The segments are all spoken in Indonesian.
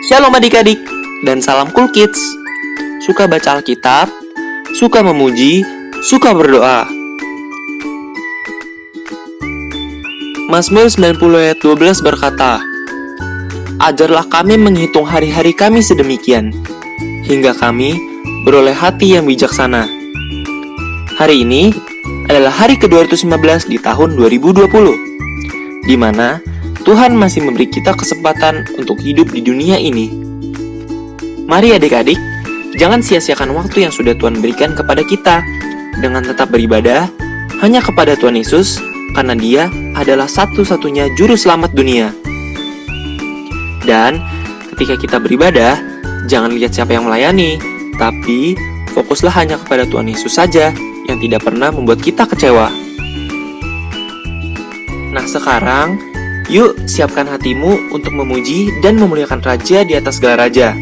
Shalom adik-adik, dan salam Cool Kids. Suka baca Alkitab, suka memuji, suka berdoa. Mazmur 90 ayat 12 berkata, "Ajarlah kami menghitung hari-hari kami sedemikian, hingga kami beroleh hati yang bijaksana." Hari ini adalah hari ke-215 di tahun 2020, di mana Tuhan masih memberi kita kesempatan untuk hidup di dunia ini. Mari adik-adik, jangan sia-siakan waktu yang sudah Tuhan berikan kepada kita dengan tetap beribadah hanya kepada Tuhan Yesus, karena Dia adalah satu-satunya juru selamat dunia. Dan ketika kita beribadah, jangan lihat siapa yang melayani, tapi fokuslah hanya kepada Tuhan Yesus saja yang tidak pernah membuat kita kecewa. Nah sekarang, yuk siapkan hatimu untuk memuji dan memuliakan Raja di atas segala raja,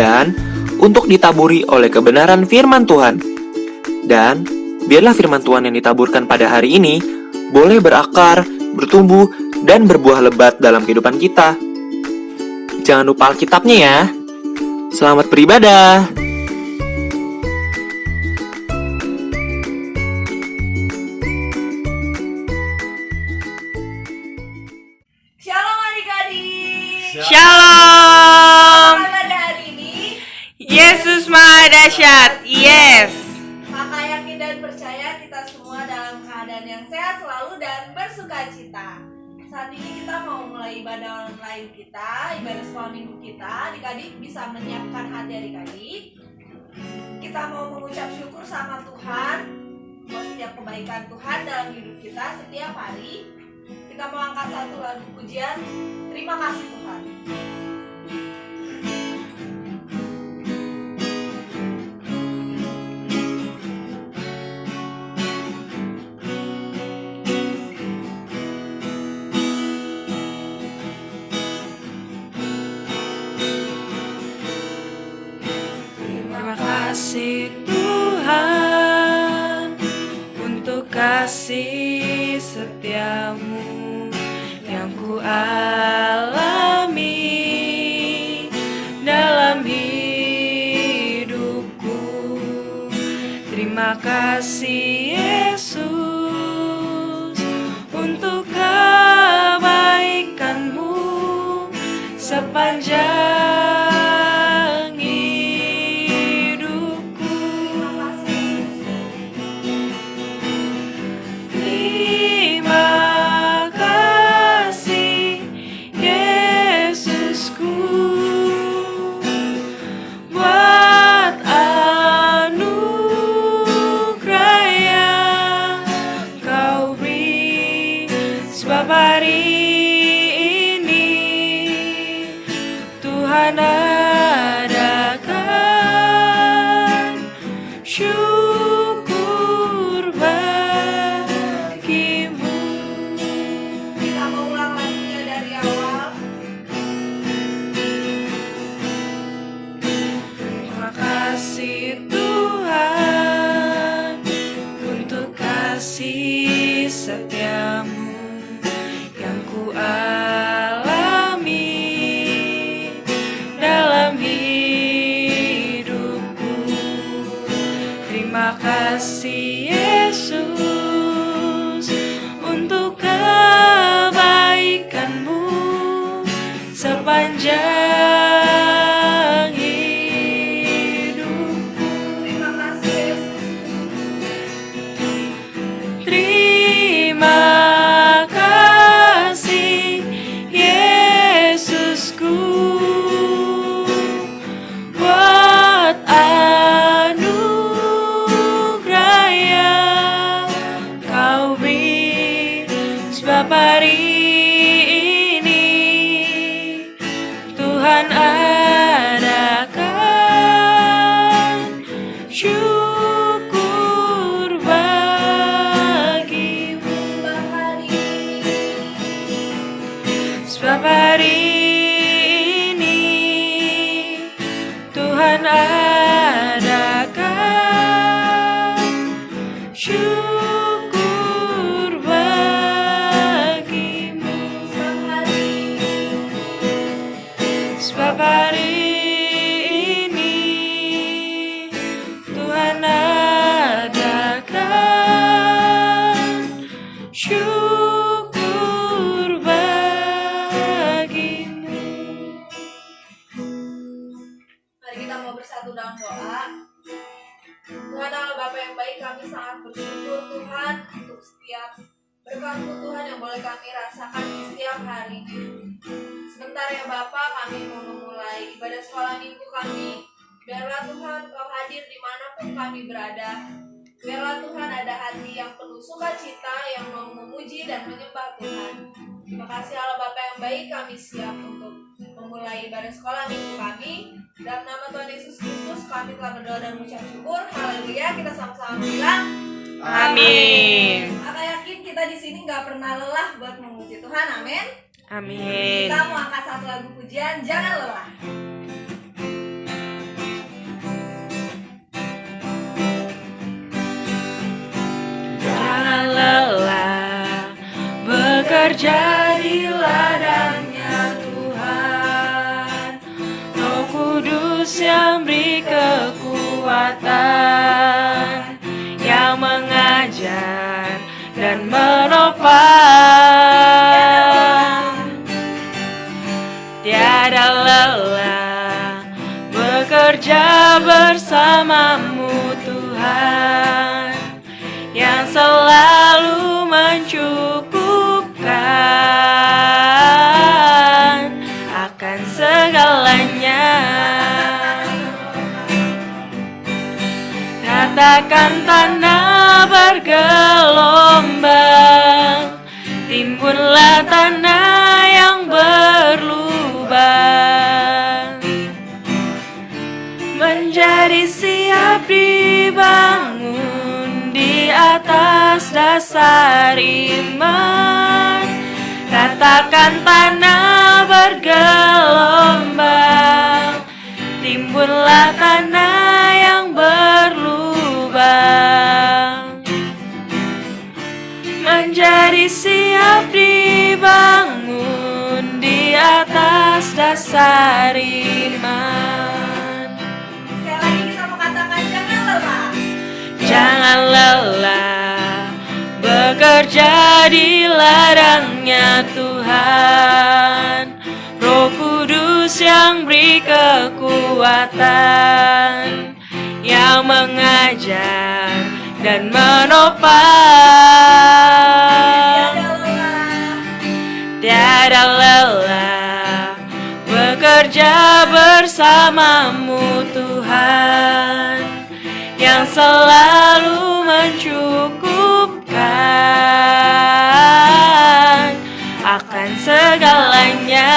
dan untuk ditaburi oleh kebenaran firman Tuhan. Dan biarlah firman Tuhan yang ditaburkan pada hari ini boleh berakar, bertumbuh, dan berbuah lebat dalam kehidupan kita. Jangan lupa Alkitabnya ya. Selamat beribadah. Shalom adik-adik. Shalom. Pada hari ini Yesus Maha Dahsyat. Yes. Kakak yakin dan percaya kita semua dalam keadaan yang sehat selalu dan bersuka cita. Saat ini kita mau mulai ibadah online kita, ibadah sekolah minggu kita. Adik-adik bisa menyiapkan hati adik-adik. Kita mau mengucap syukur sama Tuhan buat setiap kebaikan Tuhan dalam hidup kita setiap hari. Kita mau angkat satu lagu pujian, terima kasih Tuhan. Terima kasih Tuhan untuk kasih setiamu yang ku alami dalam hidupku. Terima kasih Yesus untuk kebaikanmu sepanjang hidupku. Terima kasih Yesusku buat anugerah yang Kau beri, sebab hari ini Tuhan adakan syukur bagimu. Kita mau ulang lagunya dari awal. Terima kasih Tuhan untuk kasih setiamu yang ku alami dalam hidupku. Terima kasih Yesus untuk kebaikanmu sepanjang hidupku. Terima kasih Yesus. Terima kasih Yesusku buat anugerah yang Kau beri, sebab hari ini Tuhan adakan syukur bagimu. Sebab hari ini Tuhan adakan syukur bagimu. Sebab hari Berkat-Mu Tuhan yang boleh kami rasakan di setiap harinya. Sebentar ya Bapak, kami mau memulai ibadah sekolah minggu kami. Biarlah Tuhan Kau hadir dimanapun kami berada. Biarlah Tuhan ada hati yang penuh sukacita, yang mau memuji dan menyembah Tuhan. Terima kasih Allah Bapa yang baik, kami siap untuk memulai ibadah sekolah minggu kami. Dalam nama Tuhan Yesus Kristus kami telah berdoa dan mengucap syukur. Haleluya, kita sama-sama bilang Amin. Aku yakin kita di sini nggak pernah lelah buat memuji Tuhan, amin. Amin. Kita mau angkat satu lagu pujian, jangan lelah. Jangan lelah bekerja di ladangnya Tuhan. Roh Kudus yang beri kekuatan, yang mengajar dan menopang. Tiada lelah bekerja bersamamu Tuhan, yang selalu mencukupkan akan segalanya. Ratakan tanah bergelombang, timbunlah tanah yang berlubang, menjadi siap dibangun di atas dasar iman. Ratakan tanah bergelombang, timbunlah tanah yang berlubang, menjadi siap dibangun di atas dasar iman. Sekali lagi kita mau katakan jangan lelah. Jangan lelah bekerja di ladangnya Tuhan. Roh Kudus yang beri kekuatan, yang mengajar dan menopang. Tiada lelah bekerja bersamamu Tuhan, yang selalu mencukupkan akan segalanya.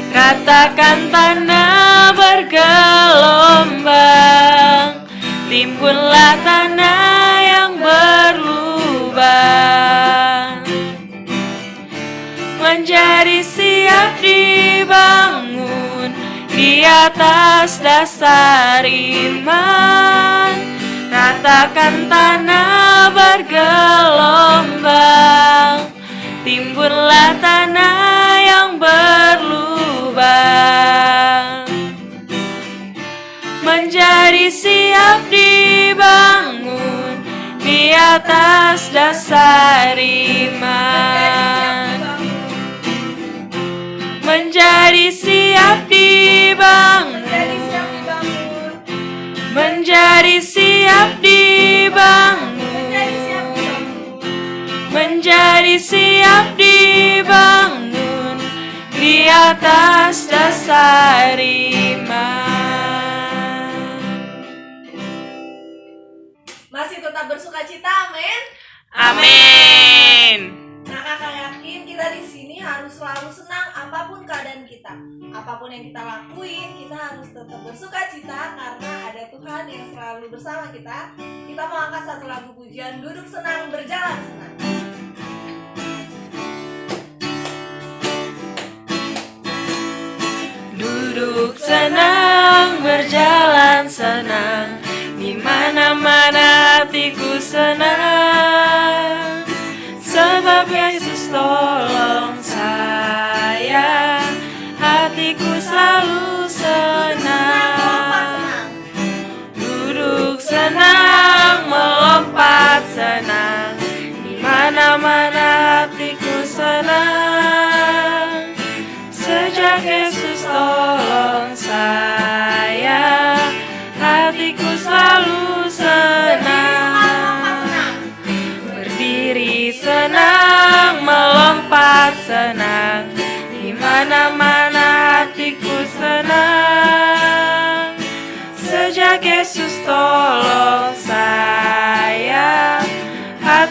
Ratakan tanah bergelombang, timbunlah tanah yang berlubang, menjadi siap dibangun di atas dasar iman. Ratakan tanah bergelombang, timbunlah tanah yang berlubang, menjadi siap dibangun di atas dasar iman. Menjadi siap dibangun, menjadi siap dibangun, menjadi siap dibangun di atas dasar iman. Masih tetap bersukacita, amin. Amin. Nah, kakak yakin kita di sini harus selalu senang apapun keadaan kita. Apapun yang kita lakuin, kita harus tetap bersukacita karena ada Tuhan yang selalu bersama kita. Kita mau angkat satu lagu pujian, duduk senang, berjalan senang. Duduk senang, berjalan senang, di mana-mana hatiku senang, sebab Yesus tolong saya, hatiku selalu senang. Duduk senang, melompat senang, di mana-mana hatiku senang, sejak Yesus tolong saya.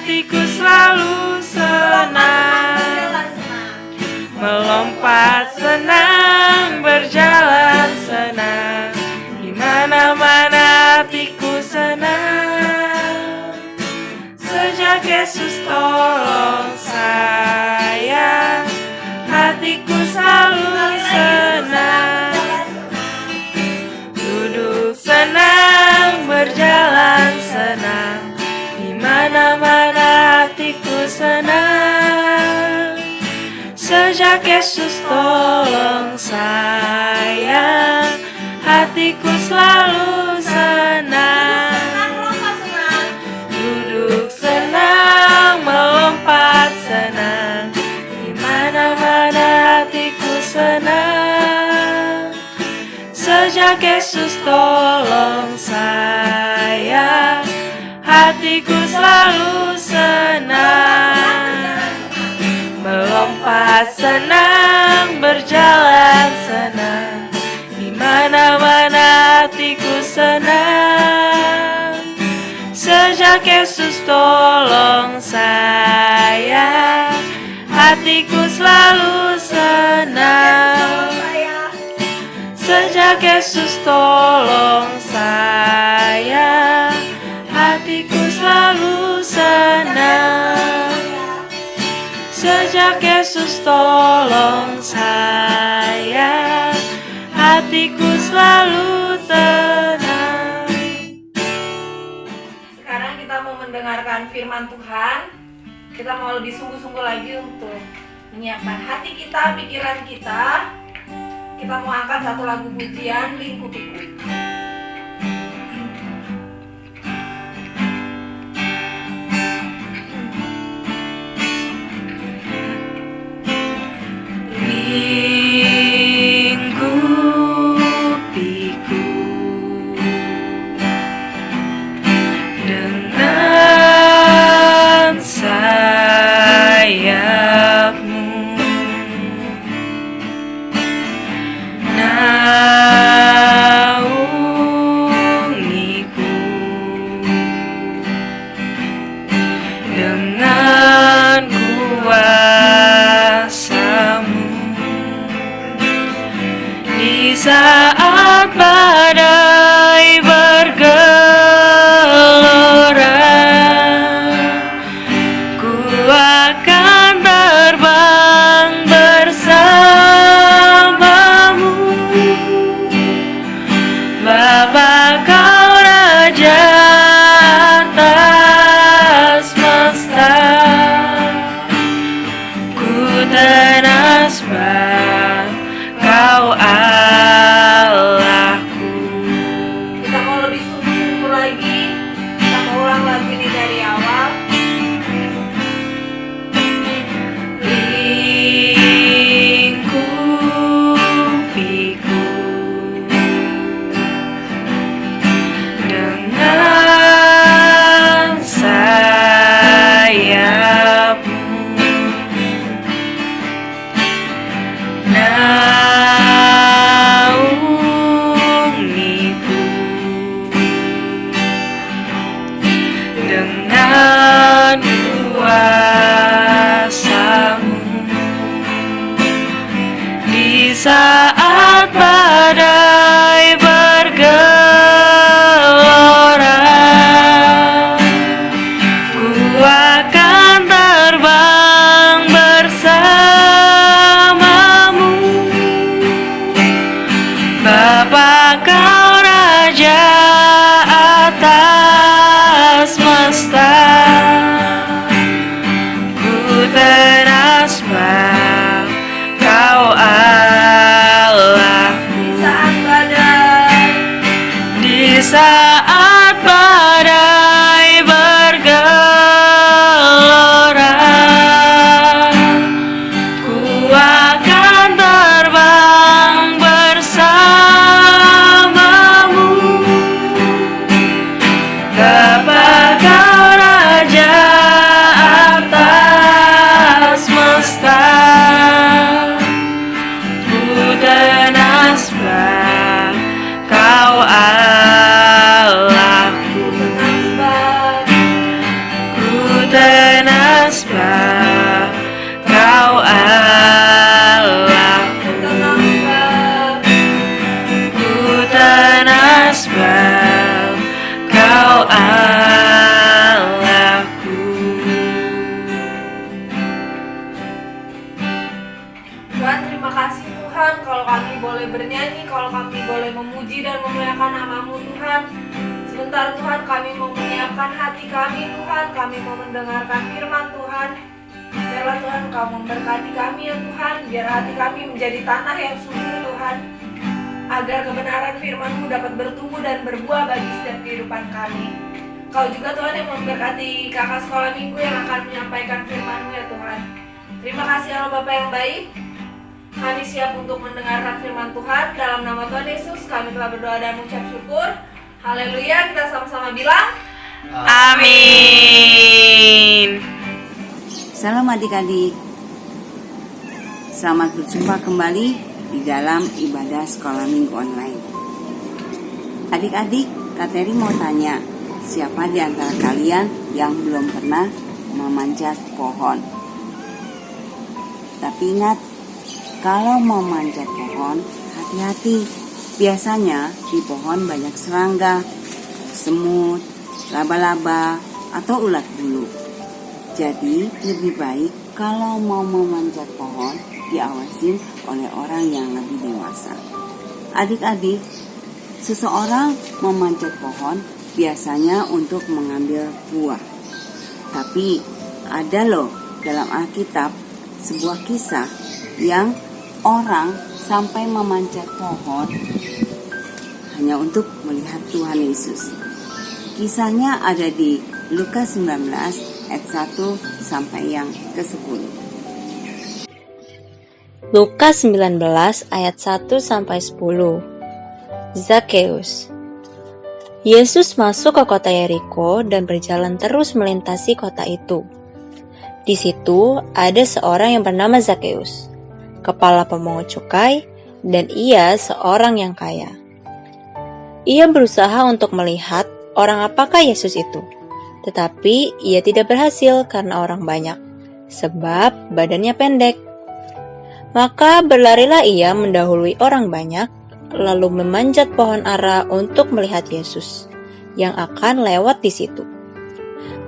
hatiku selalu senang. Melompat senang, berjalan senang, di mana-mana hatiku senang. Sejak Yesus tolong saya, hatiku selalu senang. Duduk senang, berjalan senang, di mana-mana hatiku senang. Sejak Yesus tolong saya, hatiku selalu senang. Duduk senang, melompat senang, di mana-mana hatiku senang. Sejak Yesus tolong saya, hatiku selalu senang. Melompat senang, berjalan senang, di mana-mana hatiku senang. Sejak Yesus tolong saya, hatiku selalu senang. Sejak Yesus tolong saya, hatiku selalu senang. Sejak Yesus tolong saya, hatiku selalu tenang. Sekarang kita mau mendengarkan firman Tuhan. Kita mau lebih sungguh-sungguh lagi untuk menyiapkan hati kita, pikiran kita. Kita mau angkat satu lagu pujian, Lingkupiku. Lingkupiku dengan sayapmu, naungiku dengan kuasa-Mu. Di saat badai bergelora, ku akan terbang bersamamu. Bapa, Kau Raja atas semesta, ku tenasbah Kau Allahku. Kita mau lebih sungguh-sungguh lagi. Kita mau ulang lagu ini dari awal. Lingkupiku dengan sayapmu, naungiku dengan kuasa-Mu. Di saat badai bergelora, ku akan terbang bersamamu. Bapa, Kau Raja atas semesta, sebab Kau Allah. Ku tenang sebab Kau Allahku. Tuhan, terima kasih Tuhan kalau kami boleh bernyanyi, kalau kami boleh memuji dan memuliakan nama-Mu Tuhan. Sebentar Tuhan, kami mau menyiapkan hati kami Tuhan, kami mau mendengarkan firman Tuhan. Biarlah Tuhan Kau memberkati kami ya Tuhan, biar hati kami menjadi tanah yang subur Tuhan, agar kebenaran firman-Mu dapat bertumbuh dan berbuah bagi setiap kehidupan kami. Kau juga Tuhan yang memberkati kakak sekolah minggu yang akan menyampaikan firman-Mu ya Tuhan. Terima kasih Allah Bapa yang baik. Kami siap untuk mendengarkan firman Tuhan. Dalam nama Tuhan Yesus kami telah berdoa dan mengucap syukur. Haleluya, kita sama-sama bilang Amin. Salam adik-adik. Selamat berjumpa kembali di dalam ibadah sekolah minggu online. Adik-adik, Kak Teri mau tanya, siapa di antara kalian yang belum pernah memanjat pohon? Tapi ingat, kalau memanjat pohon, hati-hati. Biasanya di pohon banyak serangga, semut, laba-laba, atau ulat bulu. Jadi lebih baik kalau mau memanjat pohon diawasin oleh orang yang lebih dewasa. Adik-adik, seseorang memanjat pohon biasanya untuk mengambil buah. Tapi ada loh dalam Alkitab sebuah kisah yang orang sampai memanjat pohon hanya untuk melihat Tuhan Yesus. Kisahnya ada di Lukas 19 ayat 1 sampai yang ke-10. Lukas 19 ayat 1 sampai 10. Zakheus. Yesus masuk ke kota Yeriko dan berjalan terus melintasi kota itu. Di situ ada seorang yang bernama Zakheus, kepala pemungut cukai, dan ia seorang yang kaya. Ia berusaha untuk melihat orang apakah Yesus itu, tetapi ia tidak berhasil karena orang banyak, sebab badannya pendek. Maka berlarilah ia mendahului orang banyak, lalu memanjat pohon ara untuk melihat Yesus yang akan lewat di situ.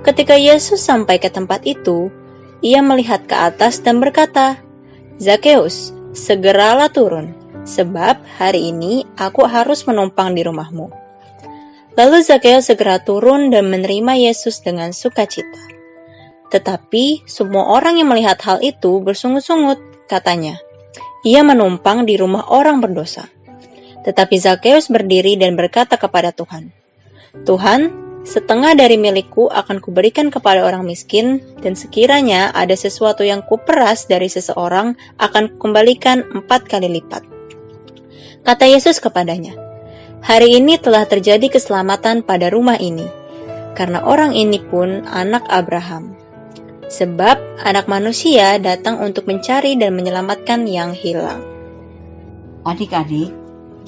Ketika Yesus sampai ke tempat itu, ia melihat ke atas dan berkata, "Zakheus, segeralah turun, sebab hari ini aku harus menumpang di rumahmu." Lalu Zakheus segera turun dan menerima Yesus dengan sukacita. Tetapi semua orang yang melihat hal itu bersungut-sungut, katanya, "Ia menumpang di rumah orang berdosa." Tetapi Zakheus berdiri dan berkata kepada Tuhan, "Tuhan, setengah dari milikku akan kuberikan kepada orang miskin, dan sekiranya ada sesuatu yang kuperas dari seseorang akan kukembalikan 4 kali lipat." Kata Yesus kepadanya, "Hari ini telah terjadi keselamatan pada rumah ini, karena orang ini pun anak Abraham. Sebab anak manusia datang untuk mencari dan menyelamatkan yang hilang." Adik-adik,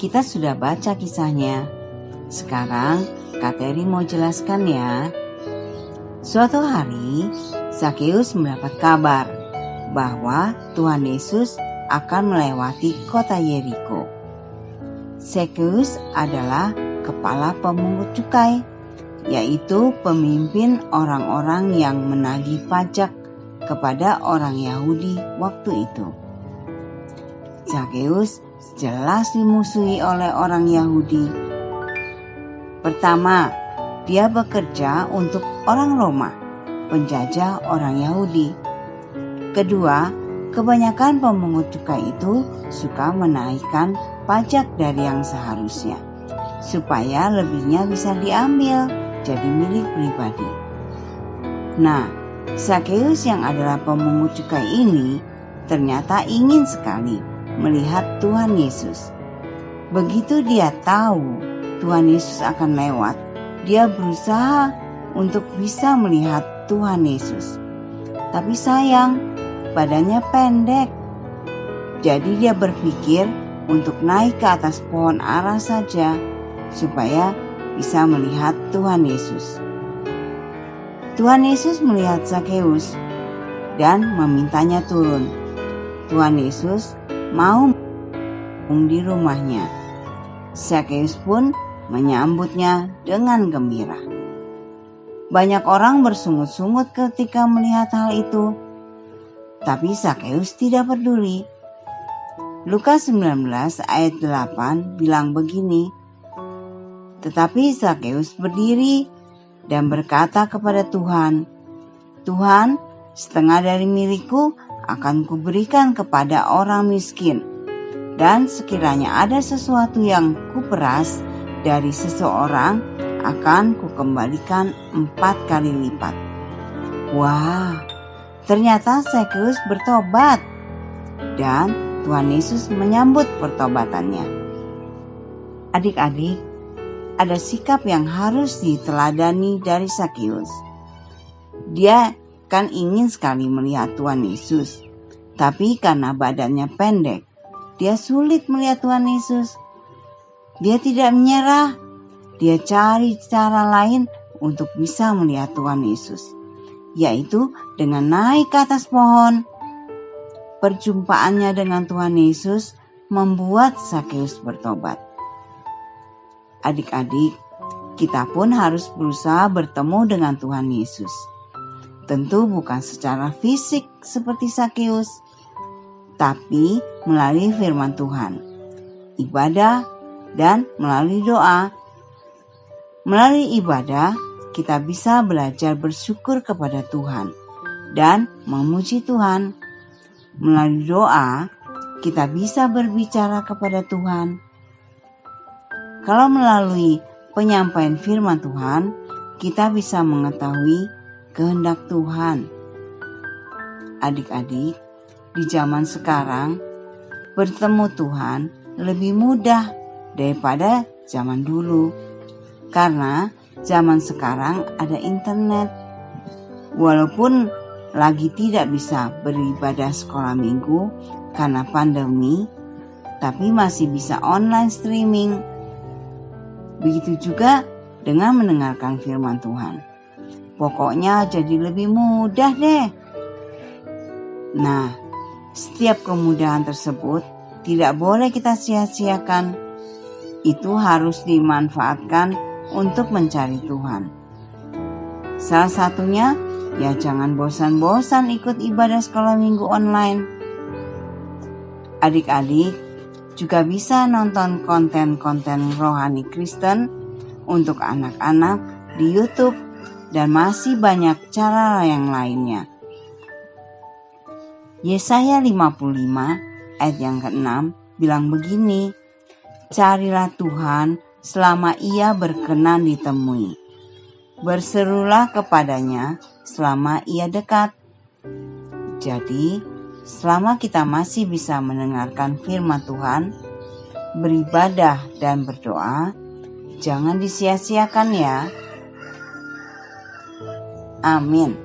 kita sudah baca kisahnya. Sekarang Kak Teri mau jelaskan ya. Suatu hari, Zakheus mendapat kabar bahwa Tuhan Yesus akan melewati kota Yeriko. Zakheus adalah kepala pemungut cukai, yaitu pemimpin orang-orang yang menagih pajak kepada orang Yahudi waktu itu. Zakheus jelas dimusuhi oleh orang Yahudi. Pertama, dia bekerja untuk orang Roma, penjajah orang Yahudi. Kedua, kebanyakan pemungut cukai itu suka menaikkan pajak dari yang seharusnya, supaya lebihnya bisa diambil jadi milik pribadi. Nah, Zakheus yang adalah pemungut cukai ini ternyata ingin sekali melihat Tuhan Yesus. Begitu dia tahu Tuhan Yesus akan lewat, dia berusaha untuk bisa melihat Tuhan Yesus. Tapi sayang, badannya pendek. Jadi dia berpikir untuk naik ke atas pohon ara saja, supaya bisa melihat Tuhan Yesus. Tuhan Yesus melihat Zakheus, dan memintanya turun. Tuhan Yesus mau di rumahnya. Zakheus pun menyambutnya dengan gembira. Banyak orang bersungut-sungut ketika melihat hal itu, tapi Zakheus tidak peduli. Lukas 19 ayat 8 bilang begini, tetapi Zakheus berdiri dan berkata kepada Tuhan, "Tuhan, setengah dari milikku akan kuberikan kepada orang miskin, dan sekiranya ada sesuatu yang kuperas dari seseorang, akan kukembalikan 4 kali lipat." Wah, ternyata Zakheus bertobat, dan Tuhan Yesus menyambut pertobatannya. Adik-adik, ada sikap yang harus diteladani dari Zakheus. Dia kan ingin sekali melihat Tuhan Yesus, tapi karena badannya pendek, dia sulit melihat Tuhan Yesus. Dia tidak menyerah, dia cari cara lain untuk bisa melihat Tuhan Yesus, yaitu dengan naik ke atas pohon. Perjumpaannya dengan Tuhan Yesus membuat Zakheus bertobat. Adik-adik, kita pun harus berusaha bertemu dengan Tuhan Yesus. Tentu bukan secara fisik seperti Zakheus, tapi melalui firman Tuhan, ibadah, dan melalui doa. Melalui ibadah, kita bisa belajar bersyukur kepada Tuhan dan memuji Tuhan. Melalui doa, kita bisa berbicara kepada Tuhan. Kalau melalui penyampaian firman Tuhan, kita bisa mengetahui kehendak Tuhan. Adik-adik, di zaman sekarang, bertemu Tuhan lebih mudah daripada zaman dulu. Karena zaman sekarang ada internet. Walaupun lagi tidak bisa beribadah sekolah minggu karena pandemi, tapi masih bisa online streaming. Begitu juga dengan mendengarkan firman Tuhan. Pokoknya jadi lebih mudah deh. Nah, setiap kemudahan tersebut tidak boleh kita sia-siakan. Itu harus dimanfaatkan untuk mencari Tuhan. Salah satunya, ya jangan bosan-bosan ikut ibadah sekolah minggu online. Adik-adik juga bisa nonton konten-konten rohani Kristen untuk anak-anak di YouTube dan masih banyak cara yang lainnya. Yesaya 55 ayat yang ke-6 bilang begini, "Carilah Tuhan selama Ia berkenan ditemui. Berserulah kepadanya selama Ia dekat." Jadi, selama kita masih bisa mendengarkan firman Tuhan, beribadah dan berdoa, jangan disia-siakan ya. Amin.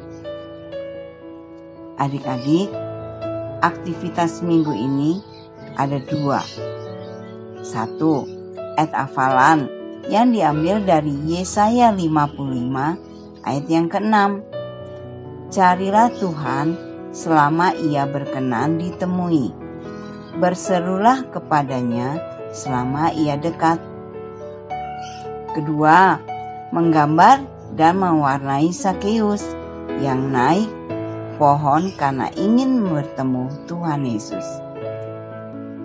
Adik-adik, aktivitas minggu ini ada 2. 1. Ayat hafalan yang diambil dari Yesaya 55 ayat yang ke-6. Carilah Tuhan selama Ia berkenan ditemui. Berserulah kepadanya selama Ia dekat. Kedua, menggambar dan mewarnai Zakheus yang naik pohon karena ingin bertemu Tuhan Yesus.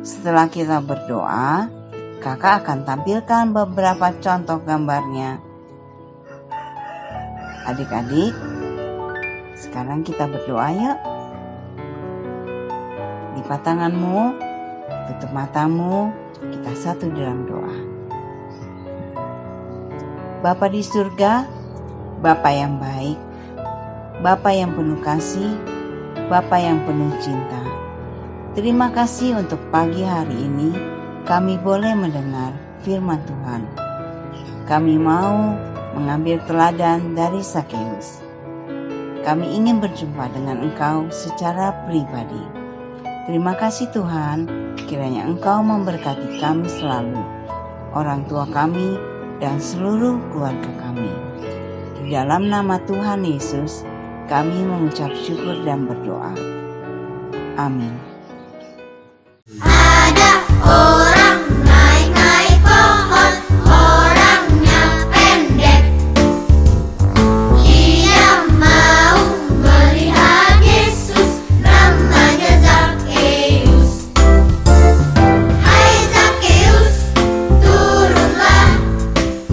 Setelah kita berdoa, kakak akan tampilkan beberapa contoh gambarnya. Adik-adik, sekarang kita berdoa yuk. Lipat tanganmu, tutup matamu, kita satu dalam doa. Bapa di surga, Bapa yang baik, Bapa yang penuh kasih, Bapa yang penuh cinta. Terima kasih untuk pagi hari ini kami boleh mendengar firman Tuhan. Kami mau mengambil teladan dari Zakheus. Kami ingin berjumpa dengan Engkau secara pribadi. Terima kasih Tuhan, kiranya Engkau memberkati kami selalu, orang tua kami, dan seluruh keluarga kami. Di dalam nama Tuhan Yesus, Kami mengucap syukur dan berdoa. Amin. Ada orang naik-naik pohon, orangnya pendek. Ia mau melihat Yesus, namanya Zakheus. Hai Zakheus, turunlah,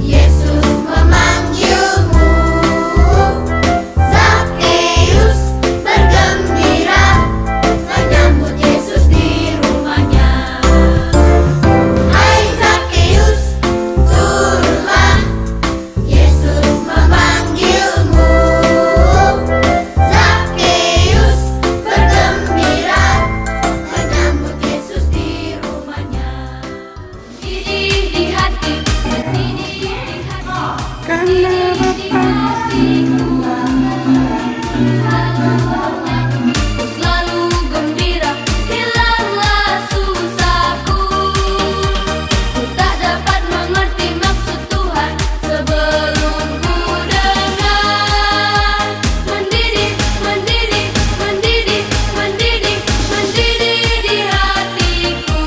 Yesus memanggilmu. Zakheus bergembira menyambut Yesus di rumahnya. Hai Zakheus, turunlah, Yesus memanggilmu. Zakheus bergembira menyambut Yesus di rumahnya. Mendidih di hati, mendidih di hati. Selalu gembira, hilanglah susahku. Ku tak dapat mengerti maksud Tuhan sebelum ku dengar. Mendidih, mendidih, mendidih, mendidih, mendidih di hatiku.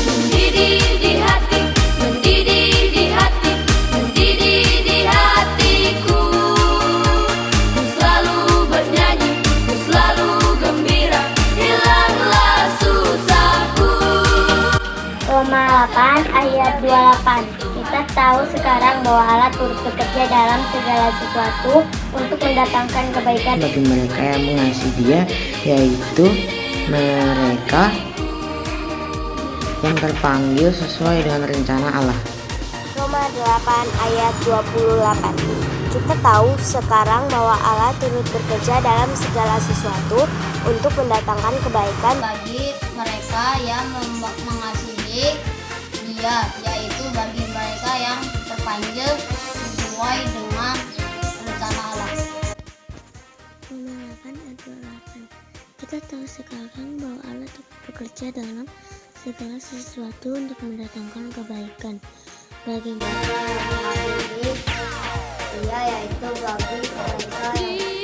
Mendidih di hati, mendidih di hati, mendidih di hatiku. Ku selalu bernyanyi, ku selalu gembira, hilanglah susahku. Roma 8 ayat 28. Kita tahu sekarang bahwa Allah turut bekerja dalam segala sesuatu untuk mendatangkan kebaikan bagi mereka yang mengasihi Dia, yaitu mereka yang terpanggil sesuai dengan rencana Allah. Roma 8 ayat 28. Kita tahu sekarang bahwa Allah turut bekerja dalam segala sesuatu untuk mendatangkan kebaikan Bagi mereka yang mengasihi Dia, yaitu bagi mereka yang terpanggil sesuai dengan rencana Allah. Roma 8 ayat 28. Kita tahu sekarang bahwa Allah turut bekerja dalam segala sesuatu untuk mendatangkan kebaikan bagi mereka yang mengasihi Dia, yaitu bagi mereka yang